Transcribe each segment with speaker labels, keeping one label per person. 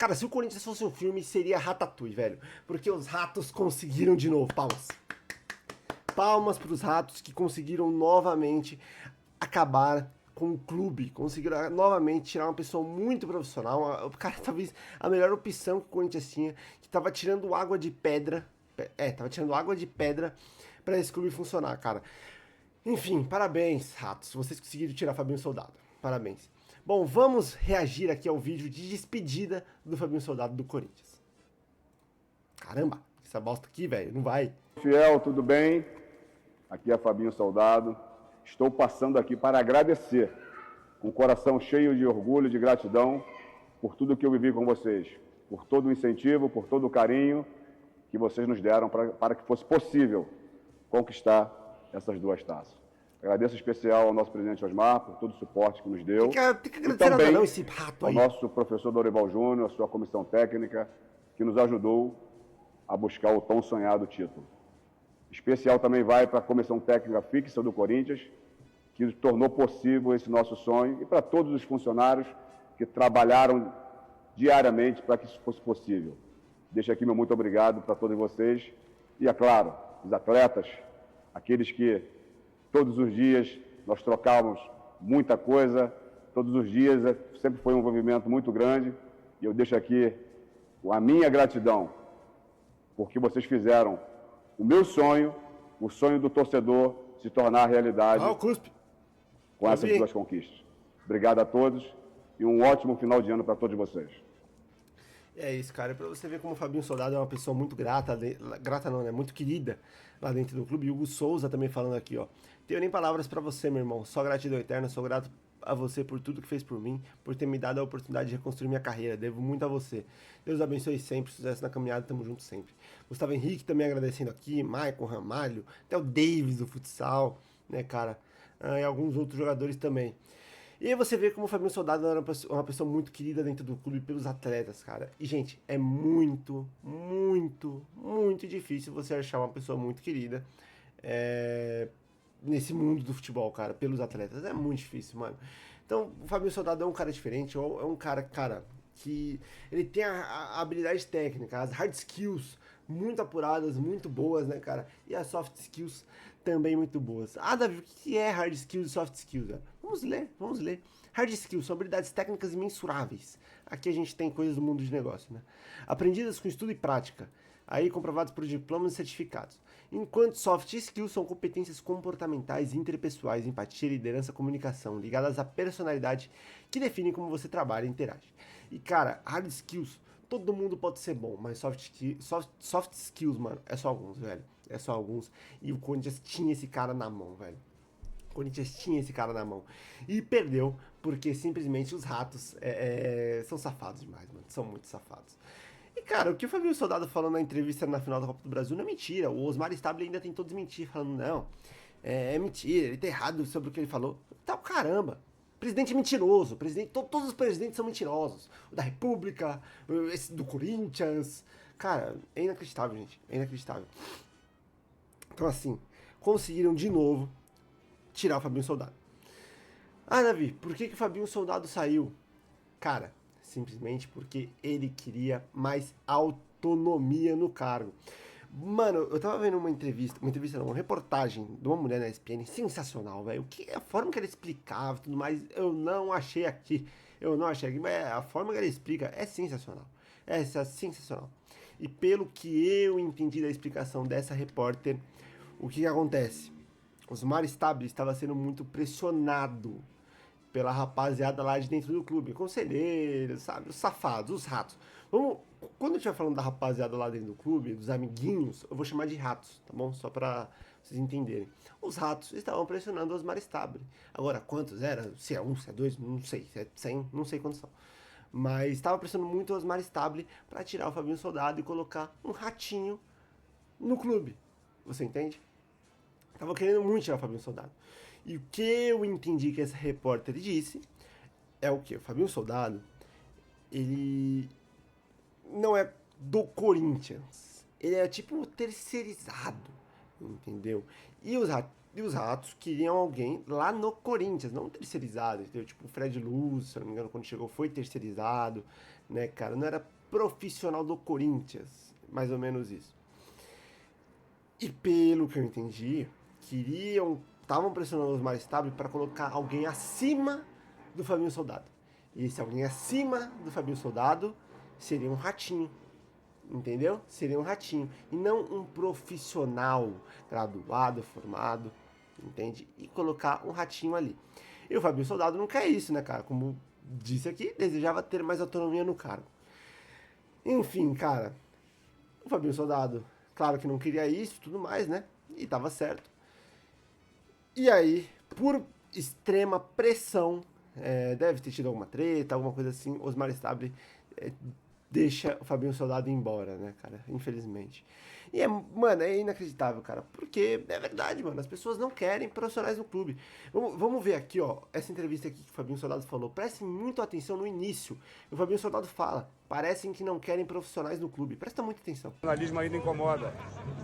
Speaker 1: Cara, se o Corinthians fosse um filme, seria Ratatouille, velho. Porque os ratos conseguiram de novo. Palmas. Palmas pros ratos que conseguiram novamente acabar com o clube. Conseguiram novamente tirar uma pessoa muito profissional. O cara, talvez, a melhor opção que o Corinthians tinha. Que tava tirando água de pedra. Tava tirando água de pedra pra esse clube funcionar, cara. Enfim, parabéns, ratos. Vocês conseguiram tirar Fabinho Soldado. Parabéns. Bom, vamos reagir aqui ao vídeo de despedida do Fabinho Soldado do Corinthians. Caramba, essa bosta aqui, velho, não vai.
Speaker 2: Fiel, tudo bem? Aqui é Fabinho Soldado. Estou passando aqui para agradecer, com o coração cheio de orgulho e de gratidão, por tudo que eu vivi com vocês, por todo o incentivo, por todo o carinho que vocês nos deram para que fosse possível conquistar essas duas taças. Agradeço em especial ao nosso presidente Osmar por todo o suporte que nos deu.
Speaker 1: Tem que agradecer nada não, esse rato aí.
Speaker 2: Ao nosso professor Dorival Júnior, a sua comissão técnica, que nos ajudou a buscar o tão sonhado título. Especial também vai para a comissão técnica fixa do Corinthians, que tornou possível esse nosso sonho, e para todos os funcionários que trabalharam diariamente para que isso fosse possível. Deixo aqui meu muito obrigado para todos vocês e, é claro, os atletas, aqueles que todos os dias nós trocávamos muita coisa, todos os dias sempre foi um envolvimento muito grande, e eu deixo aqui a minha gratidão, porque vocês fizeram o meu sonho, o sonho do torcedor se tornar realidade com essas duas conquistas. Obrigado a todos e um ótimo final de ano para todos vocês.
Speaker 1: É isso, cara. Pra você ver como o Fabinho Soldado é uma pessoa muito grata, grata não, né? Muito querida lá dentro do clube. E o Hugo Souza também falando aqui, ó. Tenho nem palavras pra você, meu irmão. Só gratidão eterna. Sou grato a você por tudo que fez por mim, por ter me dado a oportunidade de reconstruir minha carreira. Devo muito a você. Deus abençoe sempre. Sucesso na caminhada. Tamo junto sempre. Gustavo Henrique também agradecendo aqui. Maicon, Ramalho. Até o Davis do futsal, né, cara? E alguns outros jogadores também. E aí você vê como o Fabinho Soldado era uma pessoa muito querida dentro do clube pelos atletas, cara. E, gente, é muito, muito, muito difícil você achar uma pessoa muito querida nesse mundo do futebol, cara, pelos atletas. É muito difícil, mano. Então, o Fabinho Soldado é um cara diferente, é um cara, que ele tem a habilidade técnica, as hard skills muito apuradas, muito boas, né, cara? E as soft skills também muito boas. Ah, Davi, o que é hard skills e soft skills? Cara? Vamos ler. Hard skills são habilidades técnicas imensuráveis. Aqui a gente tem coisas do mundo de negócio, né? Aprendidas com estudo e prática, aí comprovados por diplomas e certificados. Enquanto soft skills são competências comportamentais, interpessoais, empatia, liderança, comunicação, ligadas à personalidade que definem como você trabalha e interage. E, cara, hard skills, todo mundo pode ser bom, mas soft skills, mano, é só alguns, velho. É só alguns. E o Corinthians tinha esse cara na mão, velho. O Corinthians tinha esse cara na mão. E perdeu, porque simplesmente os ratos são safados demais, mano. São muito safados. E, cara, o que o Fabinho Soldado falou na entrevista na final da Copa do Brasil não é mentira. O Osmar Stabile ainda tentou desmentir, falando, não, é mentira, ele tá errado sobre o que ele falou. Tá o caramba. Presidente mentiroso, todos os presidentes são mentirosos. O da República, esse do Corinthians. Cara, é inacreditável, gente. É inacreditável. Então, assim, conseguiram de novo tirar o Fabinho Soldado. Ah, Davi, por que o Fabinho Soldado saiu? Cara, simplesmente porque ele queria mais autonomia no cargo. Mano, eu tava vendo uma reportagem de uma mulher na ESPN, sensacional, velho. A forma que ela explicava e tudo mais, eu não achei aqui, mas a forma que ela explica é sensacional. É sensacional. E pelo que eu entendi da explicação dessa repórter, o que acontece? Osmar Stabile estava sendo muito pressionado pela rapaziada lá de dentro do clube, conselheiros, sabe, os safados, os ratos. Quando eu estiver falando da rapaziada lá dentro do clube, dos amiguinhos, eu vou chamar de ratos, tá bom? Só pra vocês entenderem. Os ratos estavam pressionando o Osmar Stabile. Agora, quantos eram? Se é um, se é dois, não sei. Se é 100, não sei quantos são. Mas estava pressionando muito o Osmar Stabile pra tirar o Fabinho Soldado e colocar um ratinho no clube. Você entende? Tava querendo muito tirar o Fabinho Soldado. E o que eu entendi que essa repórter disse é o que? O Fabinho Soldado, ele não é do Corinthians. Ele é tipo terceirizado, entendeu? E os ratos queriam alguém lá no Corinthians, não terceirizado, entendeu? Tipo o Fred Luz, se não me engano, quando chegou foi terceirizado, né, cara? Não era profissional do Corinthians, mais ou menos isso. E pelo que eu entendi, estavam pressionando o Osmar Stabile para colocar alguém acima do Fabinho Soldado. E esse alguém acima do Fabinho Soldado seria um Ratinho, entendeu? Seria um Ratinho, e não um profissional graduado, formado, entende? E colocar um Ratinho ali. E o Fabinho Soldado não quer isso, né, cara? Como disse aqui, desejava ter mais autonomia no cargo. Enfim, cara, o Fabinho Soldado, claro que não queria isso e tudo mais, né? E tava certo. E aí, por extrema pressão, deve ter tido alguma treta, alguma coisa assim, Osmar Stabile deixa o Fabinho Soldado embora, né, cara? Infelizmente. E mano, é inacreditável, cara. Porque é verdade, mano. As pessoas não querem profissionais no clube. Vamos ver aqui, ó. Essa entrevista aqui que o Fabinho Soldado falou. Prestem muito atenção no início. O Fabinho Soldado fala: parecem que não querem profissionais no clube. Presta muita atenção.
Speaker 3: O jornalismo ainda incomoda.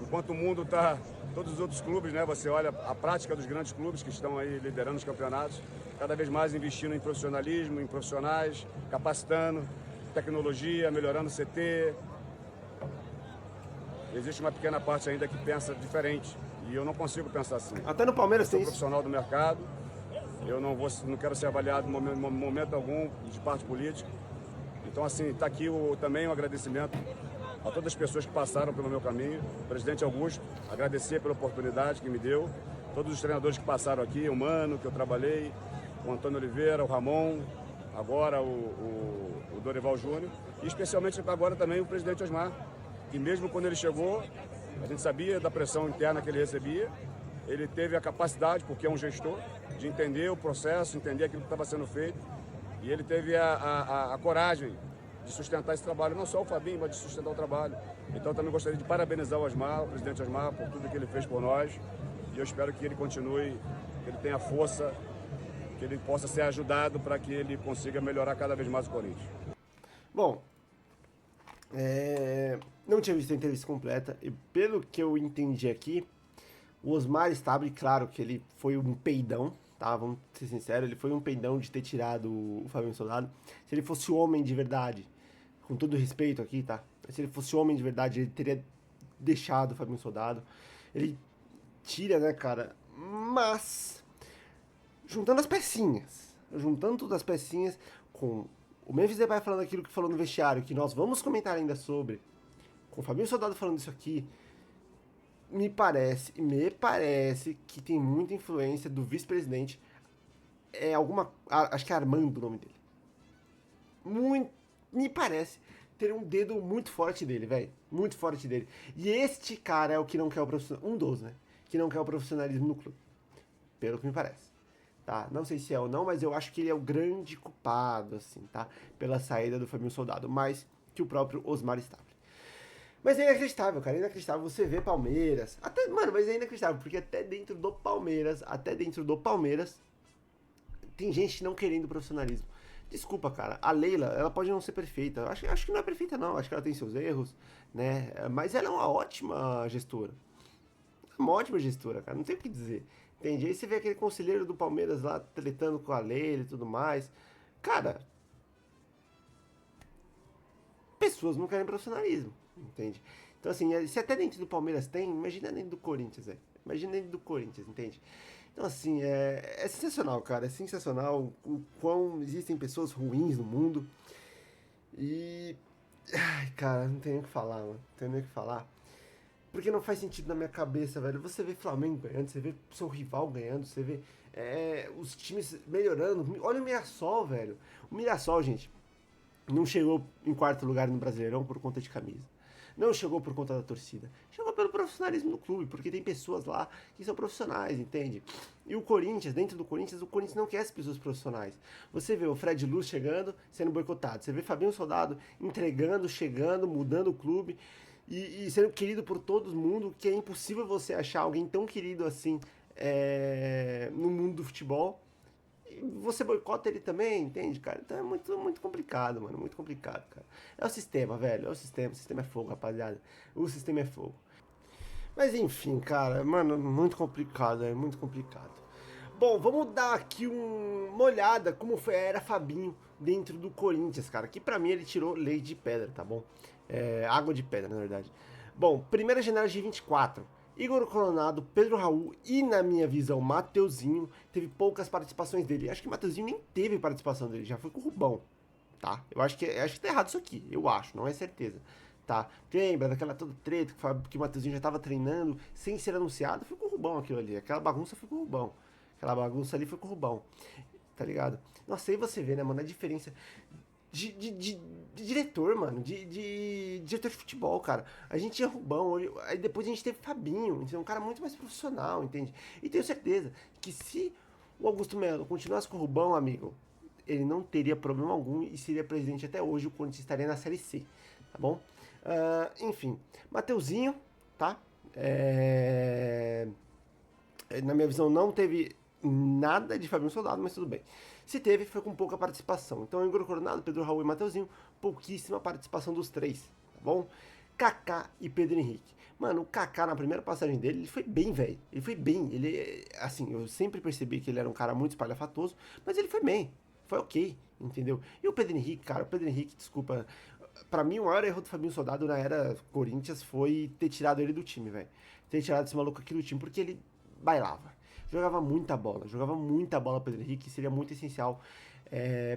Speaker 3: Enquanto o mundo tá. Todos os outros clubes, né? Você olha a prática dos grandes clubes que estão aí liderando os campeonatos. Cada vez mais investindo em profissionalismo, em profissionais, capacitando, tecnologia, melhorando o CT. Existe uma pequena parte ainda que pensa diferente e eu não consigo pensar assim.
Speaker 1: Até no Palmeiras tem isso.
Speaker 3: Eu sou profissional do mercado, eu não quero ser avaliado em momento algum de parte política. Então, assim, está aqui também um agradecimento a todas as pessoas que passaram pelo meu caminho. Presidente Augusto, agradecer pela oportunidade que me deu. Todos os treinadores que passaram aqui, o Mano, que eu trabalhei, o Antônio Oliveira, o Ramon, agora o Dorival Júnior, e especialmente agora também o presidente Osmar. E mesmo quando ele chegou, a gente sabia da pressão interna que ele recebia, ele teve a capacidade, porque é um gestor, de entender o processo, entender aquilo que estava sendo feito, e ele teve a coragem de sustentar esse trabalho, não só o Fabinho, mas de sustentar o trabalho. Então também gostaria de parabenizar o Osmar, o presidente Osmar, por tudo que ele fez por nós, e eu espero que ele continue, que ele tenha força, que ele possa ser ajudado para que ele consiga melhorar cada vez mais o Corinthians.
Speaker 1: Bom, não tinha visto a entrevista completa e pelo que eu entendi aqui, o Osmar Stabile, claro que ele foi um peidão, tá? Vamos ser sinceros, ele foi um peidão de ter tirado o Fabinho Soldado. Se ele fosse homem de verdade, com todo respeito aqui, tá? Se ele fosse homem de verdade, ele teria deixado o Fabinho Soldado. Ele tira, né, cara? Mas, juntando todas as pecinhas, com o Memphis Depay falando aquilo que falou no vestiário, que nós vamos comentar ainda sobre, com o Fabinho Soldado falando isso aqui, me parece que tem muita influência do vice-presidente, acho que é Armando o nome dele. Me parece ter um dedo muito forte dele, velho, muito forte dele. E este cara é o que não quer o profissionalismo, um dos, né, que não quer o profissionalismo no clube, pelo que me parece. Tá? Não sei se é ou não, mas eu acho que ele é o grande culpado, assim, tá? Pela saída do Fabinho Soldado, mais que o próprio Osmar Stabile. Mas é inacreditável, cara, é inacreditável. Você vê Palmeiras, mas é inacreditável, porque até dentro do Palmeiras, tem gente não querendo profissionalismo. Desculpa, cara, a Leila, ela pode não ser perfeita, acho que não é perfeita não, acho que ela tem seus erros, né? Mas ela é uma ótima gestora. Uma ótima gestora, cara, não tem o que dizer. Entende? Aí você vê aquele conselheiro do Palmeiras lá tretando com a Leila e tudo mais. Cara, pessoas não querem profissionalismo, entende? Então, assim, se até dentro do Palmeiras tem, imagina dentro do Corinthians, Imagina dentro do Corinthians, entende? Então, assim, é sensacional, cara. É sensacional o quão existem pessoas ruins no mundo. E... ai, cara, não tem nem o que falar, mano. Não tem nem o que falar. Porque não faz sentido na minha cabeça, velho. Você vê Flamengo ganhando, você vê seu rival ganhando, você vê os times melhorando. Olha o Mirassol, velho. O Mirassol, gente, não chegou em quarto lugar no Brasileirão por conta de camisa. Não chegou por conta da torcida. Chegou pelo profissionalismo do clube, porque tem pessoas lá que são profissionais, entende? E o Corinthians, dentro do Corinthians, o Corinthians não quer as pessoas profissionais. Você vê o Fred Luz chegando, sendo boicotado. Você vê Fabinho Soldado entregando, chegando, mudando o clube. E sendo querido por todo mundo, que é impossível você achar alguém tão querido assim no mundo do futebol. E você boicota ele também, entende, cara? Então é muito, muito complicado, mano, muito complicado, cara. É o sistema, velho, o sistema é fogo, rapaziada. O sistema é fogo. Mas enfim, cara, mano, muito complicado, muito complicado. Bom, vamos dar aqui uma olhada como foi a era Fabinho dentro do Corinthians, cara. Que pra mim ele tirou leite de pedra, tá bom? Água de pedra, na verdade. Bom, primeira janela de 24. Igor Coronado, Pedro Raul e, na minha visão, Mateuzinho. Teve poucas participações dele. Acho que Mateuzinho nem teve participação dele, já foi com o Rubão, tá? Eu acho que tá errado isso aqui, eu acho, não é certeza, tá? Lembra daquela toda treta que o Mateuzinho já tava treinando sem ser anunciado? Foi com o Rubão aquilo ali, aquela bagunça foi com o Rubão. Aquela bagunça ali foi com o Rubão, tá ligado? Nossa, aí você vê, né, mano, a diferença de diretor, mano, de diretor de futebol, cara. A gente tinha Rubão, aí depois a gente teve Fabinho, então um cara muito mais profissional, entende? E tenho certeza que se o Augusto Melo continuasse com o Rubão, amigo, ele não teria problema algum e seria presidente até hoje, o Corinthians estaria na Série C, tá bom? Enfim, Mateuzinho, tá? Na minha visão não teve nada de Fabinho Soldado, mas tudo bem. Se teve, foi com pouca participação. Então, Igor Coronado, Pedro Raul e Mateuzinho, pouquíssima participação dos três, tá bom? Kaká e Pedro Henrique. Mano, o Kaká, na primeira passagem dele, ele foi bem, velho. Ele foi bem. Ele, assim, eu sempre percebi que ele era um cara muito espalhafatoso, mas ele foi bem. Foi ok, entendeu? E o Pedro Henrique, cara, o Pedro Henrique, desculpa. Pra mim, o maior erro do Fabinho Soldado na era Corinthians foi ter tirado ele do time, velho. Ter tirado esse maluco aqui do time, porque ele bailava. Jogava muita bola Pedro Henrique, seria muito essencial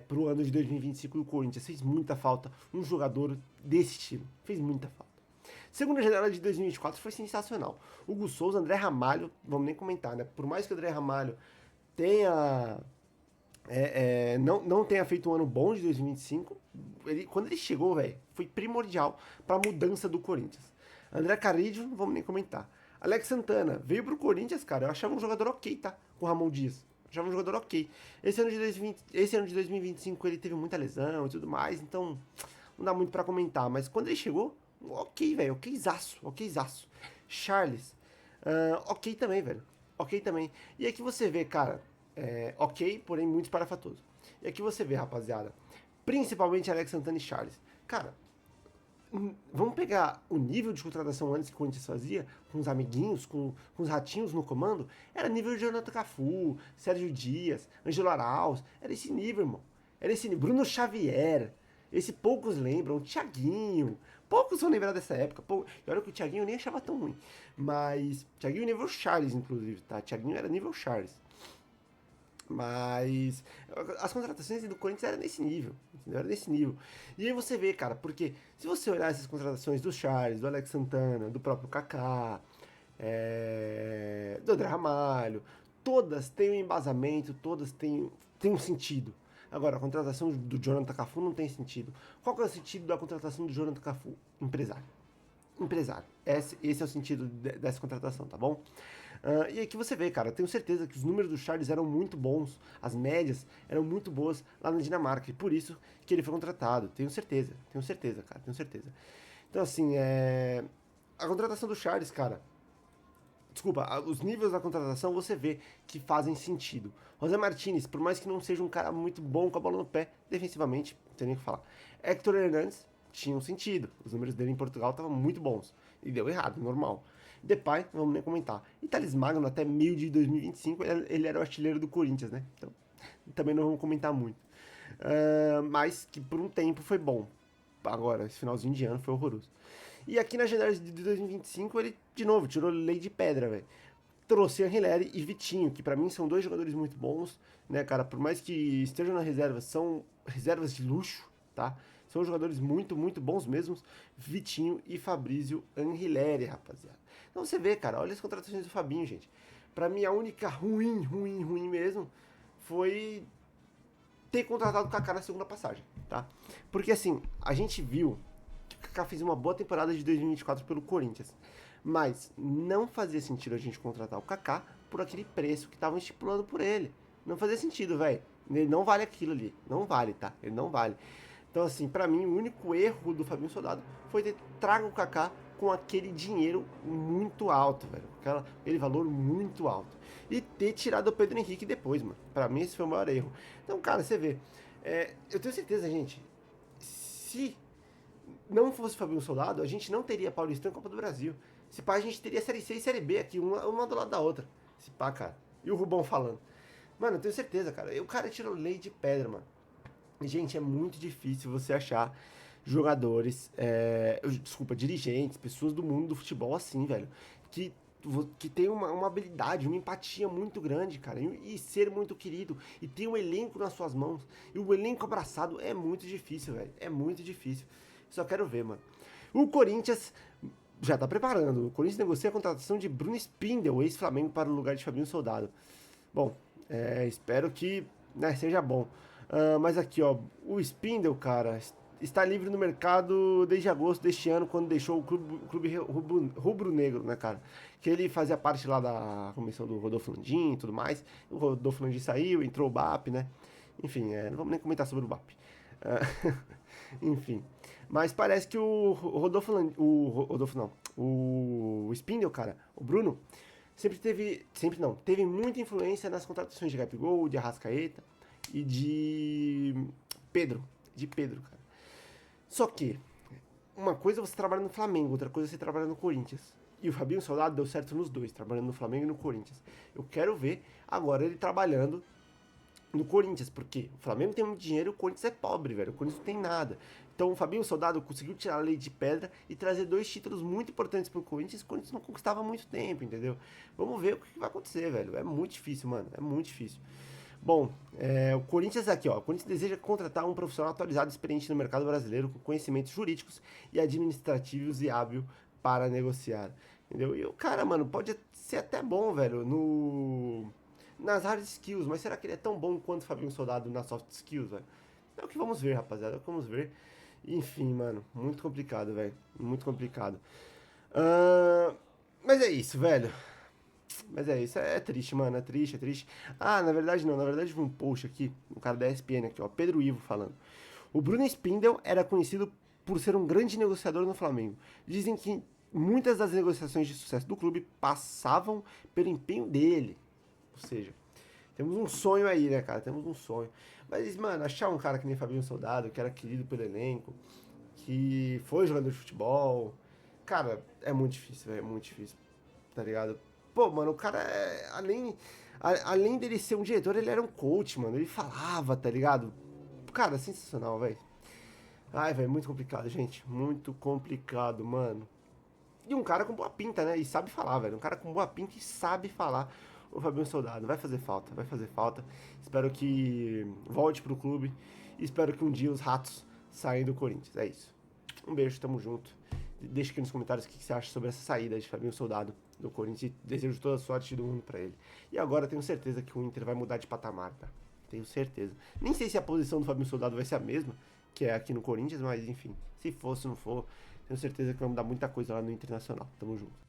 Speaker 1: pro ano de 2025 e o Corinthians fez muita falta um jogador desse estilo, fez muita falta. Segunda janela de 2024 foi sensacional. Hugo Souza, André Ramalho, vamos nem comentar, né? Por mais que o André Ramalho tenha não tenha feito um ano bom de 2025, quando ele chegou, velho, foi primordial para a mudança do Corinthians. André Carrillo, não vamos nem comentar. Alex Santana veio pro Corinthians, cara. Eu achava um jogador ok, tá? Com o Ramon Dias. Eu achava um jogador ok. Esse ano de 2025 ele teve muita lesão e tudo mais, então não dá muito pra comentar. Mas quando ele chegou, ok, velho. Okzaço. Charles, ok também, velho. Ok também. E aqui você vê, cara, ok, porém muito espalhafatoso. E aqui você vê, rapaziada, principalmente Alex Santana e Charles. Cara, vamos pegar o nível de contratação antes que o Corinthians fazia, com os amiguinhos, com os ratinhos no comando, era nível de Jonathan Cafu, Sérgio Dias, Angelo Arauz, era esse nível, irmão. Era esse nível. Bruno Xavier, esse poucos lembram, o Thiaguinho, poucos vão lembrar dessa época, e olha que o Thiaguinho eu nem achava tão ruim, mas Thiaguinho nível Charles, inclusive, tá? Thiaguinho era nível Charles. Mas as contratações do Corinthians eram nesse nível, entendeu? Era nesse nível. E aí você vê, cara, porque se você olhar essas contratações do Charles, do Alex Santana, do próprio Kaká, do André Ramalho, todas têm um embasamento, todas têm um sentido. Agora, a contratação do Jonathan Cafu não tem sentido. Qual que é o sentido da contratação do Jonathan Cafu? Empresário. Esse é o sentido dessa contratação, tá bom? E aqui você vê, cara, tenho certeza que os números do Charles eram muito bons, as médias eram muito boas lá na Dinamarca, e por isso que ele foi contratado, tenho certeza, cara, tenho certeza. Então, assim, a contratação do Charles, cara, desculpa, os níveis da contratação você vê que fazem sentido. José Martinez, por mais que não seja um cara muito bom com a bola no pé, defensivamente, não tem nem o que falar. Héctor Hernandes tinha um sentido, os números dele em Portugal estavam muito bons, e deu errado, normal. Depay, não vamos nem comentar. E Thales Magno, até meio de 2025, ele era o artilheiro do Corinthians, né? Então, também não vamos comentar muito. Mas que por um tempo foi bom. Agora, esse finalzinho de ano foi horroroso. E aqui na janela de 2025, ele, de novo, tirou lei de pedra, velho. Trouxe Anrileri e Vitinho, que pra mim são dois jogadores muito bons, né, cara? Por mais que estejam na reserva, são reservas de luxo, tá? São jogadores muito, muito bons mesmos. Vitinho e Fabrício Anrileri, rapaziada. Então você vê, cara, olha as contratações do Fabinho, gente. Pra mim, a única ruim mesmo foi ter contratado o Kaká na segunda passagem, tá? Porque, assim, a gente viu que o Kaká fez uma boa temporada de 2024 pelo Corinthians. Mas não fazia sentido a gente contratar o Kaká por aquele preço que estavam estipulando por ele. Não fazia sentido, velho. Ele não vale aquilo ali. Não vale, tá? Ele não vale. Então, assim, pra mim, o único erro do Fabinho Soldado foi ter trago o Kaká com aquele dinheiro muito alto, velho. Aquele valor muito alto. E ter tirado o Pedro Henrique depois, mano. Pra mim, esse foi o maior erro. Então, cara, você vê. Eu tenho certeza, gente, se não fosse o Fabinho Soldado, a gente não teria Paulistão e Copa do Brasil. Se pá, a gente teria Série C e Série B aqui, uma do lado da outra. Se pá, cara. E o Rubão falando. Mano, eu tenho certeza, cara. O cara tirou lei de pedra, mano. Gente, é muito difícil você achar jogadores, dirigentes, pessoas do mundo do futebol assim, velho, que, que tem uma habilidade, uma empatia muito grande, cara, e ser muito querido, e ter um elenco nas suas mãos, e o elenco abraçado é muito difícil, velho, é muito difícil. Só quero ver, mano. O Corinthians já tá preparando. O Corinthians negocia a contratação de Bruno Spindel, ex-Flamengo, para o lugar de Fabinho Soldado. Bom, espero que, né, seja bom. Mas aqui, ó, o Spindel, cara, está livre no mercado desde agosto deste ano, quando deixou o clube rubro-negro, né, cara? Que ele fazia parte lá da comissão do Rodolfo Landim e tudo mais. O Rodolfo Landim saiu, entrou o BAP, né? Enfim, não vamos nem comentar sobre o BAP. Enfim. Mas parece que o Rodolfo não. O Spindel, cara, o Bruno, teve muita influência nas contratações de Gabigol, de Arrascaeta e de Pedro, cara. Só que, uma coisa é você trabalha no Flamengo, outra coisa é você trabalha no Corinthians. E o Fabinho Soldado deu certo nos dois, trabalhando no Flamengo e no Corinthians. Eu quero ver agora ele trabalhando no Corinthians, porque o Flamengo tem muito dinheiro e o Corinthians é pobre, velho. O Corinthians não tem nada. Então o Fabinho Soldado conseguiu tirar a lei de pedra e trazer 2 títulos muito importantes pro Corinthians. O Corinthians não conquistava há muito tempo, entendeu? Vamos ver o que vai acontecer, velho. É muito difícil, mano. É muito difícil. Bom, o Corinthians aqui, ó. O Corinthians deseja contratar um profissional atualizado e experiente no mercado brasileiro, com conhecimentos jurídicos e administrativos e hábil para negociar. Entendeu? E o cara, mano, pode ser até bom, velho, nas hard skills, mas será que ele é tão bom quanto o Fabinho Soldado nas soft skills, velho? É o que vamos ver, rapaziada, é o que vamos ver. Enfim, mano, muito complicado, velho, muito complicado. Mas é isso, velho. Mas é isso, é triste, mano, é triste, é triste. Ah, na verdade não, na verdade vi um post aqui, um cara da ESPN aqui, ó, Pedro Ivo falando. O Bruno Spindel era conhecido por ser um grande negociador no Flamengo. Dizem que muitas das negociações de sucesso do clube passavam pelo empenho dele. Ou seja, temos um sonho aí, né, cara? Temos um sonho. Mas, mano, achar um cara que nem Fabinho Soldado, que era querido pelo elenco, que foi jogador de futebol, cara, é muito difícil, é muito difícil, tá ligado? Pô, mano, o cara, além dele ser um diretor, ele era um coach, mano. Ele falava, tá ligado? Cara, sensacional, velho. Ai, velho, muito complicado, gente. Muito complicado, mano. E um cara com boa pinta, né? E sabe falar, velho. Um cara com boa pinta e sabe falar. O Fabinho Soldado. Vai fazer falta, vai fazer falta. Espero que volte pro clube. E espero que um dia os ratos saiam do Corinthians. É isso. Um beijo, tamo junto. Deixa aqui nos comentários o que você acha sobre essa saída de Fabinho Soldado do Corinthians. Desejo toda a sorte do mundo pra ele. E agora tenho certeza que o Inter vai mudar de patamar, tá? Tenho certeza. Nem sei se a posição do Fabinho Soldado vai ser a mesma, que é aqui no Corinthians, mas enfim. Se for, se não for, tenho certeza que vai mudar muita coisa lá no Internacional. Tamo junto.